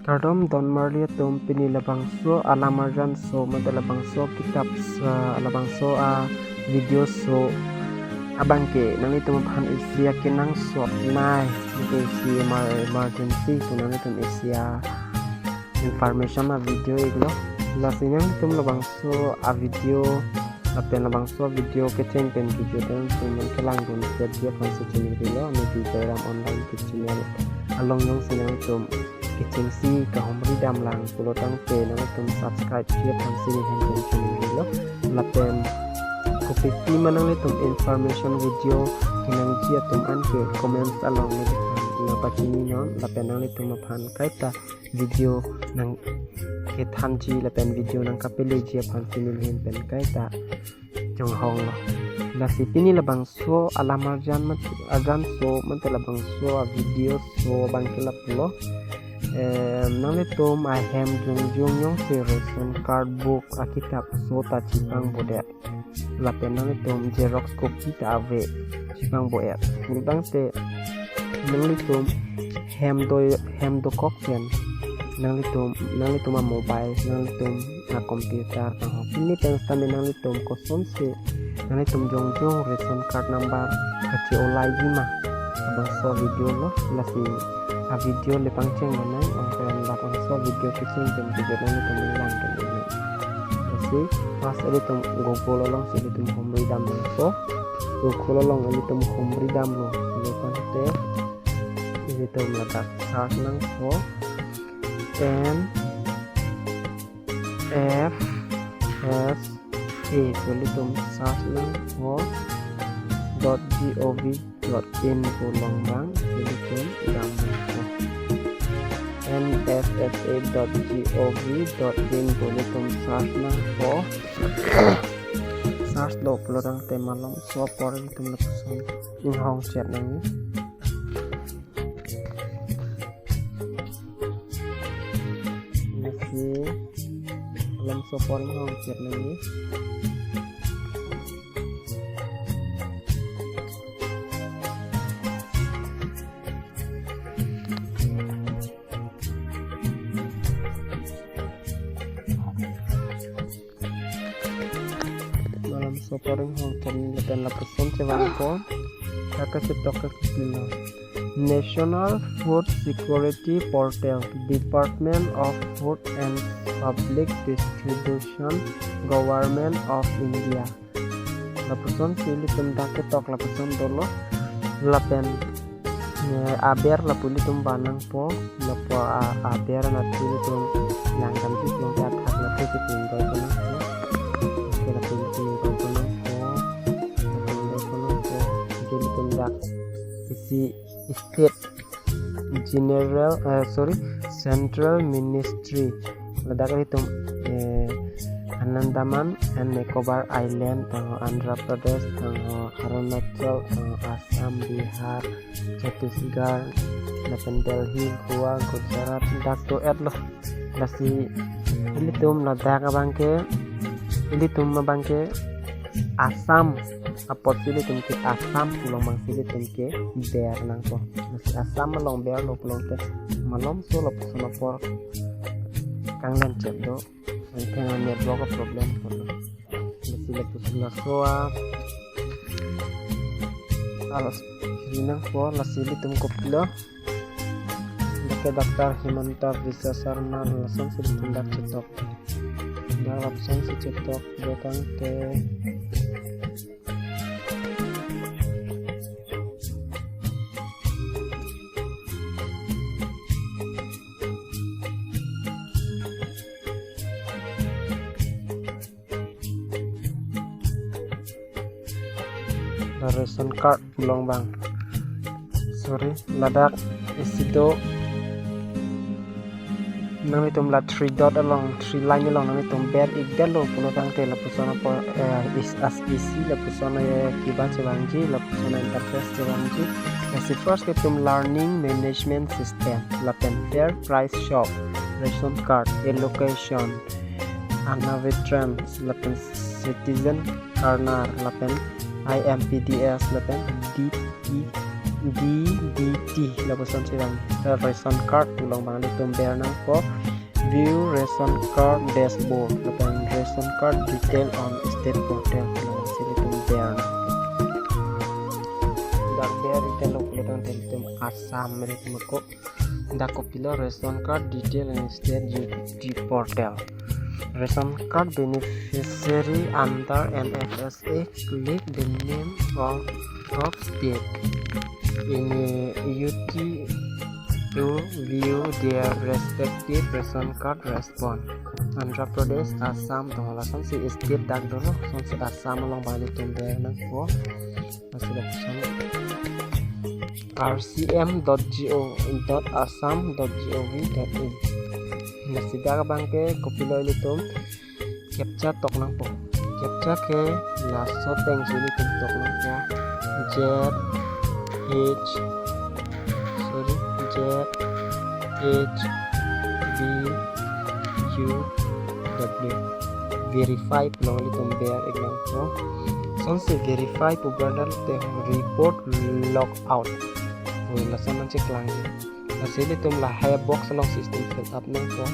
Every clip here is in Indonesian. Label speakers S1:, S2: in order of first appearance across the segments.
S1: Kardom don marlia tum pini labangso alamarjan so mata labangso kitab labangso video so abangke nang itu phan isia kinang shot nai ke si emergency kunang itu isia information video iglo lasinyang tum labangso video apen labangso video keceng pen video dan tumen kelang dun dia pansi channel bilo ame di dalam online channel along yang sinang tum keceng si kahomri damlang pulotang pe nang tum subscribe dia pansi ni hen channel bilo lapen kopi manang tum information video kinang dia tum an ke comment along ni na pachini non lapen nang tum phan kaita video nang kethan ji lapen video nang kapele dia pansi ni hen pen kaita jong hong la si pini labang so alamarjan mat agan so mat labang so video so bangkela pulo nang tum I hem jung yong series card book akitab so ta cipang bodet lapen nang tum xerox copy ta ave cipang bodet bang te nang tum hem do kok pen nang tum mobile nang tum na komputer ini pensta nang tum koson se nang tum jong ration card number kaci olai gima abang so video lo lasi video le pangceng nang ongpen lapang so video kecing pen video nang tum lang pen lasi pas ada tum gopolo long se tum homri dam so gopolo long ali tum homri dam lo lepan te ini tum letak sar nang so N F S A tulitum saslang ho .gov.in pulang bang tulitum damai nfsa.gov.in tulitum saslang ho sars lo pulang temalong so por tulitum lepasan inghong chat nang dalam sopor hong chat lagi dalam sopor hong chat dan lapisan cewang ko kakak cetok kekilo National Food Security Portal, Department of Food and Public Distribution, Government of India. Lapuson sili tentang ketok lapuson dolo lapen aber lapuli tumbanang po lapo aber natuli tum langkam si tum kat hak lapu si tum doi kono ke lapuli tum doi kono po jadi tum dak isi State Central Ministry ledak itu Andaman and Nicobar Island tanggo Andhra Pradesh tanggo Arunachal tanggo Assam Bihar Chhattisgarh lapen Delhi Goa Gujarat dak to loh lasi ini tum ledak abangke ini tum abangke Assam apot sili tumke Assam pulang bang sili tumke ber nang po masih Assam malong ber lo pulang te malom so lo pulang por kang nan cek do nanti nanya blog problem kono masih lo pulang soa alas nang po la sili tumko pilo ke Dr. Himanta Biswa Sarma langsung sili tindak cetok dah langsung si cetok bekang te ration card pulang bang sorry ladak isido nang itum la 3 dot along 3 line along nang itum ber igdalo pulo bang te la pusana po is as isi la pusana kiban sebangji la pusana interface sebangji as first itum learning management system la pen fair price shop ration card allocation anavetrans la pen citizen corner la pen IMPDS lapen DBT labasan silang ration card ulang bang litum bear nang po view ration card dashboard laban ration card detail on state portal ulang silitum bear nang dar bear detail ulang litum Assam litum ko dako pilo ration card detail on state GT portal ration card beneficiary under NFSA click the name of state in UT to view their respective ration card response. Andhra Pradesh, Assam, tungolasan si state dag dulu, si Assam long balik tumber nang po masih dapat rcm.go.assam.gov.in nasidaga bangke kopilo ilitum captcha tok nang po captcha ke la soteng sini tum tok nang po ZHVQW verify pelong ilitum bear eklang po sonse verify po bradal te report logout lasan man cek lang asili tum la hai box long system fill up nang po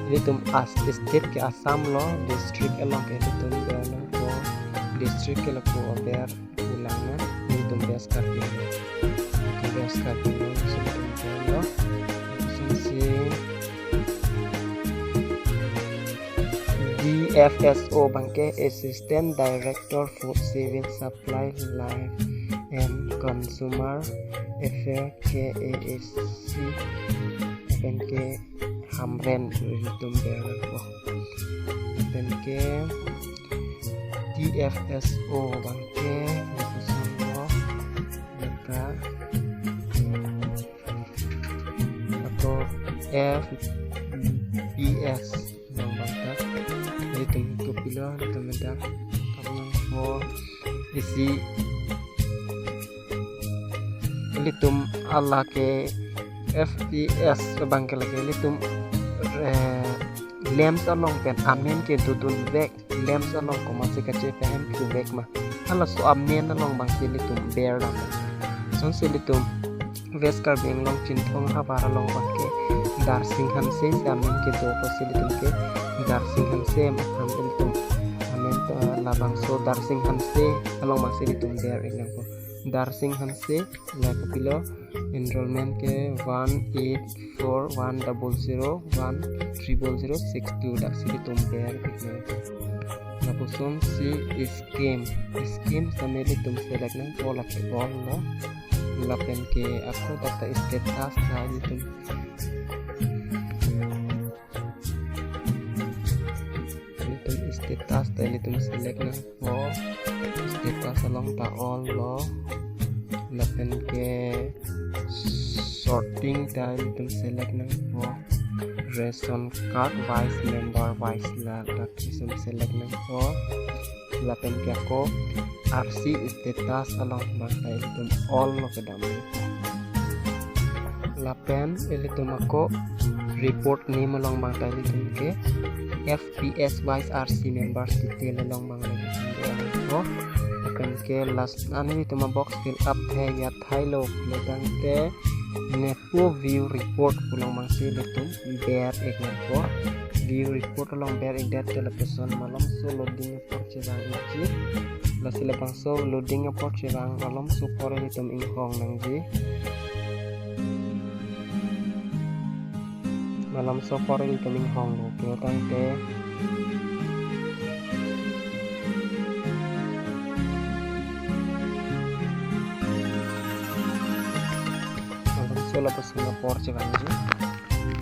S1: ilitum as state ke Assam lo district along ke ilitum bear nang po district ke po bear ulang na ilitum bear skarpin ilitum lo si DFSO bangke Assistant Director Food Civil Supply Life and Consumer Affairs KASC bangke Hamren ilitum bear po bangke DFSO bangke semua data atau FBS yang bangka ilitum kopilo ilitum ada kamu po isi ilitum Allah ke FPS bangke lagi ilitum lems along pen amen ke dudun vek lems along ko masih kecil pen ke vek mah Allah so amen along bang ilitum bear lang son ilitum veskar beng long cintong habar along bangke dar singhan se amen ke do ilitum ke dar singhan se am ilitum amen to labang so dar singhan se along bang ilitum bear eklang ko dar singhan se la kopilo enrollment ke 18410010062 dak silitum bear eklang lapusum si scheme sambil tum select nang pola ke all lo lapen ke aku data status sa ilitum status ta ilitum select nang po status along ta all lo lapen ke sorting ta ilitum select nang po ration card wise member wise la lapisum select nang po lapen ke ako RC status along bangka ilitum all lo kedamay lapen ilitum ako report name along bangka ilitum ke FPS wise RC members detail along bangka ilitum po lapen ke last ani ilitum box fill up hai ya thailo ledang te nepo view report pulang mangsi ilitum bear eklang po view report along bear ek dat television malam so loading report cerang uji lasila bang so loading report cerang malam so for ilitum inghong nang ji malam so for ilitum inghong lo ke tang te lepas Singapore cerang ji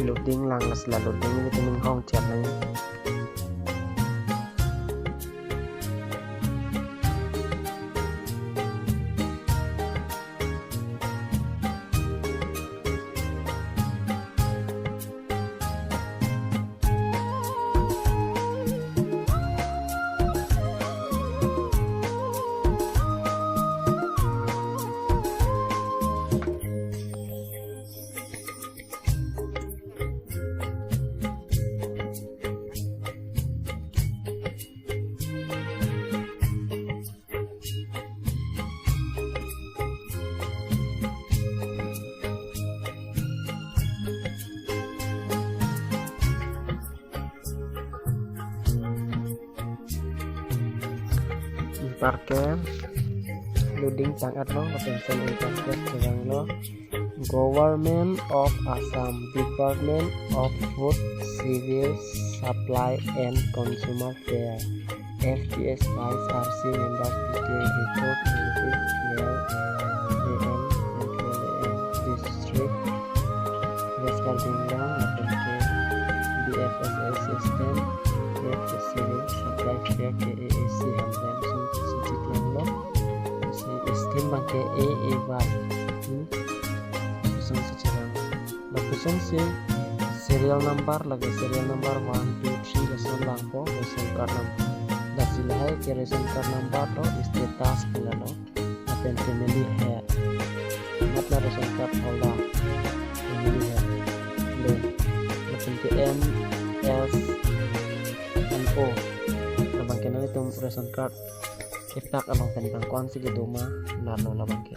S1: loading lang sila loading ini tuming hong chat na yun parke loading sangat lo pension interface terang lo Government of Assam Department of Food Cereals Supply and Consumer Fair FTS Vice RC members detail report District Western Bengal BFSS System Cereal Supply Fair KAAC Hamdan Sujitlan lo Sistem bangke AA1 pusing sejarah pusing si serial number lagi serial number 1 2 3 lesan lampo ration card number dah silahai ke ration card number lo status kala lo apen family head matla ration card holder family head le apen ke M S N O labang ke nang itong ration card itak along kanibang kon sige duma lalo labang ke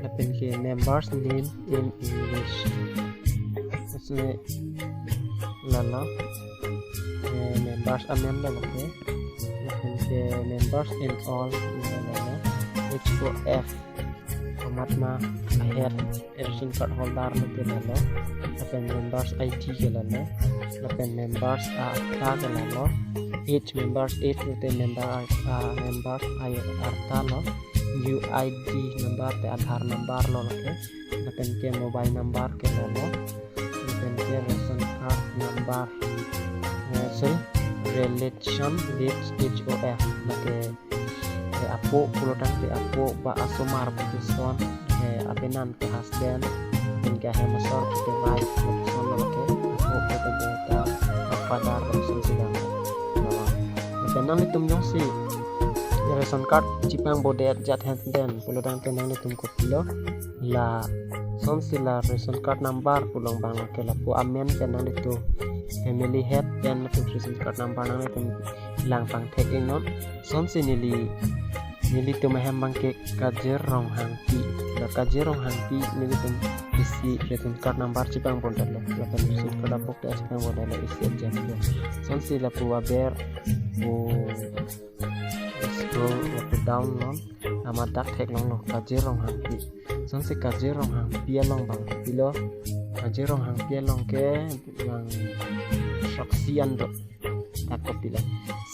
S1: apen ke members name in English इसमें लाला members amend lalo ke members in all laला H4F matma head ration card holder lo lalo apen members IT ke lalo apen members arta ke lalo each members each te members arta lo UID number te Aadhaar number lo ke apen ke mobile number ke lalo apen ke ration card number relation with HOF lake apo pulutan ke apo ba asomar putuson apenan ke husband dan ke hemasor ke wife putuson lake apo ke beta father putuson sidang apenan itum jong si ration card cipang bodet jat handen pulutan ke nang itum ko pilo la son sila ration card number pulang bang ke lapu amen ke nang itu family head dan ration card number nang itu lang pang tek inon son sinili tu mahem bang ke kajer rong hangti la kajer rong hangti nili tu isi ration card number cipang bodet lo la ration card bok te cipang bodet lo isi jam lo son sila pu aber pu scroll waktu download nama dak tek long lo kajer rong hangti son si kajer rong hang pia long bang pilo kajer rong hang pia long ke yang saksian do tak kopila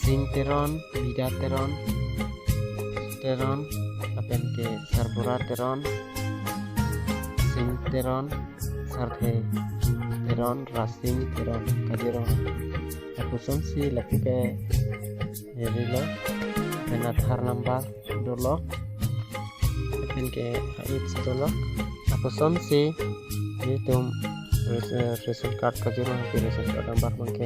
S1: sing teron bida teron apen ke sarbura teron sing teron sarthe teron rasing teron kajer rong aku son si laku ke rilo dan Aadhaar number dolo apen ke hait dolo aku son si itu ration card kajer rong ration card number bangke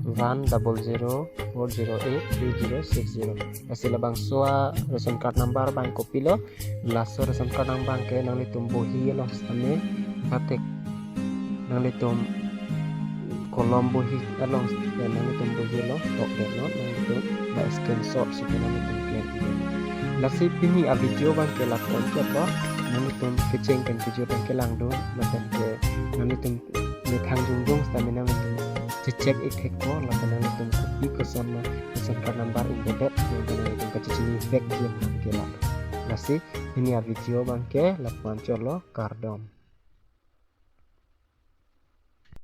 S1: 18004083060 kasi labang soa ration card number bang kopilo laso ration card number ke nang litum bohi lo same batek nang litum kolom bohi along nang litum bohi lo tok de no nang litum ba screenshot si nang litum claim lasi pini a video bang ke la kontot lo nang litum keceng kan video bang ke lang do makan ke nang litum ni thang jungjung stamina litum cek ek ko la kana litum kopi kesan ma kesan card number embedded yang kana litum kecicini fake game ke la lasi ini a video bang ke la pancol lo kardom